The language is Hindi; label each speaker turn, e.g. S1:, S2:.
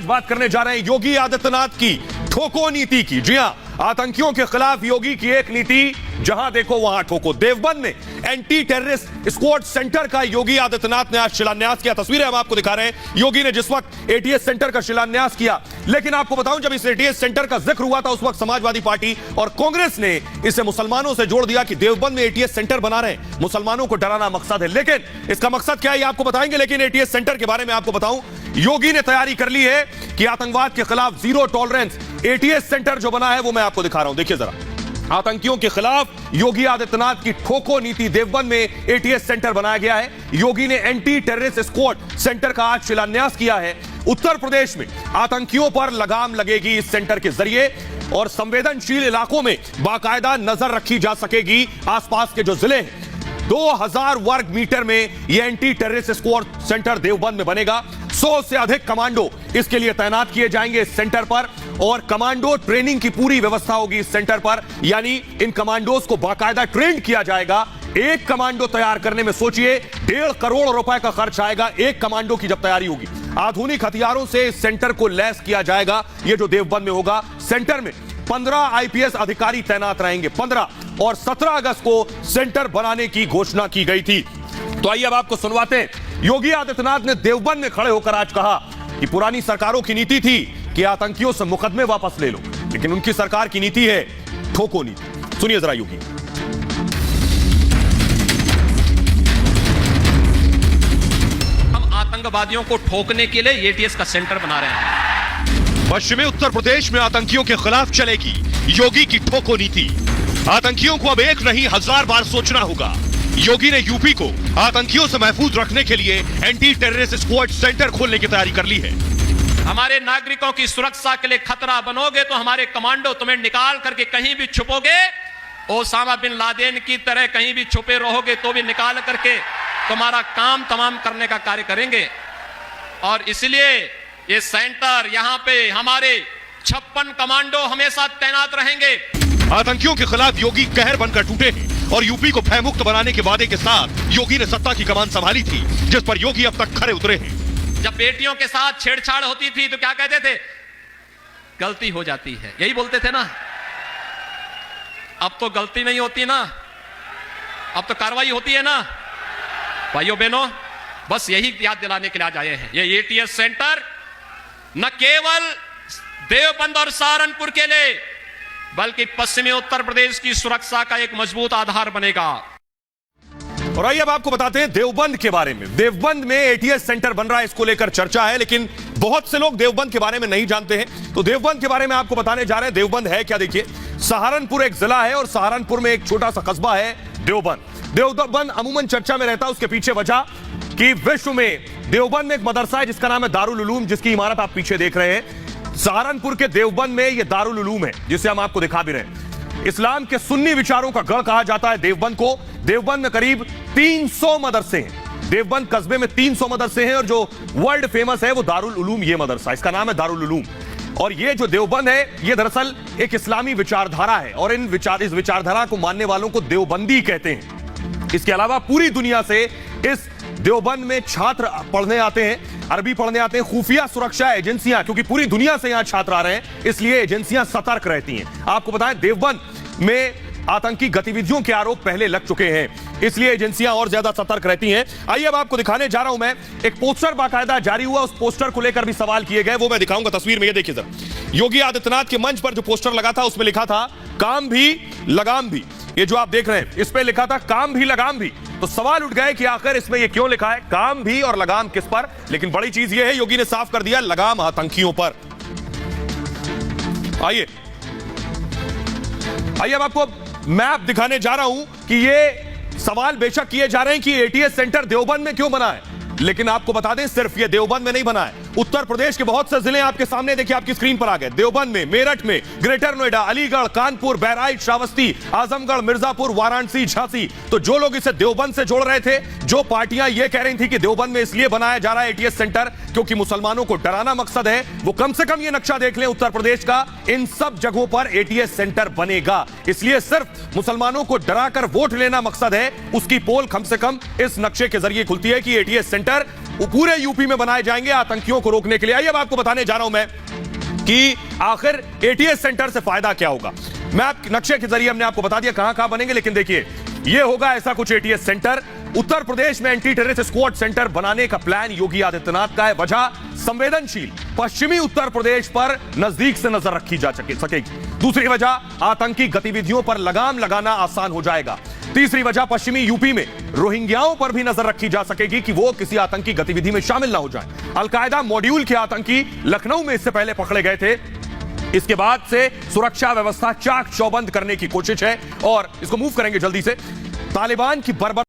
S1: बात करने जा रहे हैं योगी आदित्यनाथ की ठोको नीति की। जी हां, आतंकियों के खिलाफ योगी की एक नीति, जहां देखो वहां ठोको। देवबंद में एंटी टेररिस्ट स्क्वाड सेंटर का योगी आदित्यनाथ ने आज शिलान्यास किया। तस्वीरें हम आपको दिखा रहे हैं योगी ने जिस वक्त एटीएस सेंटर का शिलान्यास किया। लेकिन आपको बताऊं, जब इस एटीएस सेंटर का जिक्र हुआ था उस वक्त समाजवादी पार्टी और कांग्रेस ने इसे मुसलमानों से जोड़ दिया कि देवबंद में एटीएस सेंटर बना रहे हैं, मुसलमानों को डराना मकसद है। लेकिन इसका मकसद क्या है ये आपको बताएंगे। लेकिन एटीएस सेंटर के बारे में आपको बताऊं, योगी ने तैयारी कर ली है कि आतंकवाद के खिलाफ जीरो टॉलरेंस एटीएस सेंटर जो बना है वो मैं आपको दिखा रहा हूं। देखिए जरा, आतंकियों के खिलाफ योगी आदित्यनाथ की ठोको नीति। देवबंद में एटीएस सेंटर बनाया गया है। योगी ने एंटी टेररिस्ट स्क्वाड सेंटर का आज शिलान्यास किया है। उत्तर प्रदेश में आतंकियों पर लगाम लगेगी इस सेंटर के जरिए और संवेदनशील इलाकों में बाकायदा नजर रखी जा सकेगी। आसपास के जो जिले हैं, 2000 वर्ग मीटर में यह anti terrorist squad centre Deoband में बनेगा। 100 से अधिक कमांडो इसके लिए तैनात किए जाएंगे इस सेंटर पर और कमांडो ट्रेनिंग की पूरी व्यवस्था होगी इस सेंटर पर। यानी इन कमांडोज को बाकायदा ट्रेन किया जाएगा। एक कमांडो तैयार करने में सोचिए 1.5 करोड़ रुपए का खर्च आएगा एक कमांडो की जब तैयारी होगी। आधुनिक हथियारों से इस सेंटर को लैस किया जाएगा। यह जो देवबंद में होगा, सेंटर में 15 आईपीएस अधिकारी तैनात रहेंगे। 15 और 17 अगस्त को सेंटर बनाने की घोषणा की गई थी। तो आइए अब आपको सुनवाते हैं। योगी आदित्यनाथ ने देवबंद में खड़े होकर आज कहा कि पुरानी सरकारों की नीति थी कि आतंकियों से मुकदमे वापस ले लो, लेकिन उनकी सरकार की नीति है ठोको नीति। सुनिए जरा योगी।
S2: हम आतंकवादियों को ठोकने के लिए एटीएस का सेंटर बना रहे हैं।
S1: पश्चिमी उत्तर प्रदेश में आतंकियों के खिलाफ चलेगी योगी की ठोको नीति। आतंकियों को अब एक नहीं 1000 बार सोचना होगा। योगी ने यूपी को आतंकियों से महफूज रखने के लिए एंटी टेररिस्ट स्क्वाड सेंटर खोलने की तैयारी कर ली है।
S2: हमारे नागरिकों की सुरक्षा के लिए खतरा बनोगे तो हमारे कमांडो तुम्हें निकाल करके कहीं भी छुपोगे, ओसामा बिन लादेन की तरह कहीं भी छुपे रहोगे तो भी निकाल करके तुम्हारा काम तमाम करने का कार्य करेंगे। और इसलिए ये सेंटर, यहां पे हमारे 56 कमांडो हमेशा तैनात रहेंगे।
S1: आतंकियों के खिलाफ योगी कहर बनकर टूटे हैं और यूपी को भयमुक्त बनाने के वादे के साथ योगी ने सत्ता की कमान संभाली थी, जिस पर योगी अब तक खरे उतरे हैं।
S2: जब बेटियों के साथ छेड़छाड़ होती थी तो क्या कहते थे? गलती हो जाती है, यही बोलते थे ना। अब तो गलती नहीं होती ना, अब तो कार्रवाई होती है ना। भाइयों बहनों, बस यही याद दिलाने के लिए आज आए हैं। ये एटीएस सेंटर न केवल देवबंद और सहारनपुर के लिए बल्कि पश्चिमी उत्तर प्रदेश की सुरक्षा का एक मजबूत आधार बनेगा।
S1: और आइए अब आपको बताते हैं देवबंद के बारे में। देवबंद में एटीएस सेंटर बन रहा है, इसको लेकर चर्चा है, लेकिन बहुत से लोग देवबंद के बारे में नहीं जानते हैं। तो देवबंद के बारे में आपको बताने जा रहे हैं। देवबंद है क्या, देखिए। सहारनपुर एक जिला है और सहारनपुर में एक छोटा सा कस्बा है देवबंद। देवबंद अमूमन चर्चा में रहता है, उसके पीछे वजह कि विश्व में देवबंद में एक मदरसा है जिसका नाम है दारुल उलूम, जिसकी इमारत आप पीछे देख रहे हैं। सहारनपुर के देवबंद में यह दारुल उलूम है, जिसे हम आपको दिखा भी रहे हैं। इस्लाम के सुन्नी विचारों का गढ़ कहा जाता है देवबंद को। देवबंद में करीब 300 मदरसे हैं। देवबंद कस्बे में 300 मदरसे हैं और जो वर्ल्ड फेमस है वो दारुल उलूम, ये मदरसा, इसका नाम है दारुल उलूम। और ये जो देवबंद है ये दरअसल एक इस्लामी विचारधारा है और इस विचारधारा को मानने वालों को देवबंदी कहते हैं। इसके अलावा पूरी दुनिया से इस देवबंद में छात्र पढ़ने आते हैं, अरबी पढ़ने आते हैं। खुफिया सुरक्षा एजेंसियां, क्योंकि पूरी दुनिया से यहां छात्र आ रहे हैं, इसलिए एजेंसियां सतर्क रहती हैं। आपको बताएं, देवबंद में आतंकी गतिविधियों के आरोप पहले लग चुके हैं, इसलिए एजेंसियां और ज्यादा सतर्क रहती हैं। आइए अब आपको दिखाने जा रहा हूं मैं, एक पोस्टर बाकायदा जारी हुआ, उस पोस्टर को लेकर भी सवाल किए गए, वो मैं दिखाऊंगा तस्वीर में। ये देखिए जरा, योगी आदित्यनाथ के मंच पर जो पोस्टर लगा था उसमें लिखा था काम भी लगाम भी। ये जो आप देख रहे हैं इस पे लिखा था काम भी लगाम भी। तो सवाल उठ गए कि आखिर इसमें ये क्यों लिखा है, काम भी और लगाम किस पर। लेकिन बड़ी चीज ये है, योगी ने साफ कर दिया लगाम आतंकियों पर। आइए अब आपको मैप दिखाने जा रहा हूं कि ये सवाल बेशक किए जा रहे हैं कि एटीएस सेंटर देवबंद में क्यों बना है, लेकिन आपको बता दें सिर्फ ये देवबंद में नहीं बना है। उत्तर प्रदेश के बहुत से जिले आपके सामने देखिए, आपकी स्क्रीन पर आ गए। देवबंद में, मेरठ में, ग्रेटर नोएडा, अलीगढ़, कानपुर, बहराइच, श्रावस्ती, आजमगढ़, मिर्जापुर, वाराणसी, झांसी। तो जो लोग इसे देवबंद से जोड़ रहे थे, जो पार्टियां यह कह रही थी कि देवबंद में इसलिए बनाया जा रहा है एटीएस सेंटर क्योंकि मुसलमानों को डराना मकसद है, वो कम से कम यह नक्शा देख लें उत्तर प्रदेश का, इन सब जगहों पर एटीएस सेंटर बनेगा। इसलिए सिर्फ मुसलमानों को डराकर वोट लेना मकसद है, उसकी पोल कम से कम इस नक्शे के जरिए खुलती है कि एटीएस सेंटर पूरे यूपी में बनाए जाएंगे आतंकियों को रोकने के लिए। आइए अब आपको बताने जा रहा हूं मैं कि आखिर एटीएस सेंटर से फायदा क्या होगा। मैं आप नक्शे के जरिए हमने आपको बता दिया कहां कहां बनेंगे, लेकिन देखिए यह होगा ऐसा कुछ एटीएस सेंटर। उत्तर प्रदेश में एंटी टेररिस्ट स्क्वाड सेंटर बनाने का प्लान योगी आदित्यनाथ का है। वजह संवेदनशील पश्चिमी उत्तर प्रदेश पर नजदीक से नजर रखी जा सकेगी। दूसरी वजह आतंकी गतिविधियों पर लगाम लगाना आसान हो जाएगा। तीसरी वजह पश्चिमी यूपी में रोहिंग्याओं पर भी नजर रखी जा सकेगी कि वो किसी आतंकी गतिविधि में शामिल ना हो जाए। अलकायदा मॉड्यूल के आतंकी लखनऊ में इससे पहले पकड़े गए थे। इसके बाद से सुरक्षा व्यवस्था चाक चौबंद करने की कोशिश है और इसको मूव करेंगे जल्दी से। तालिबान की बर्बर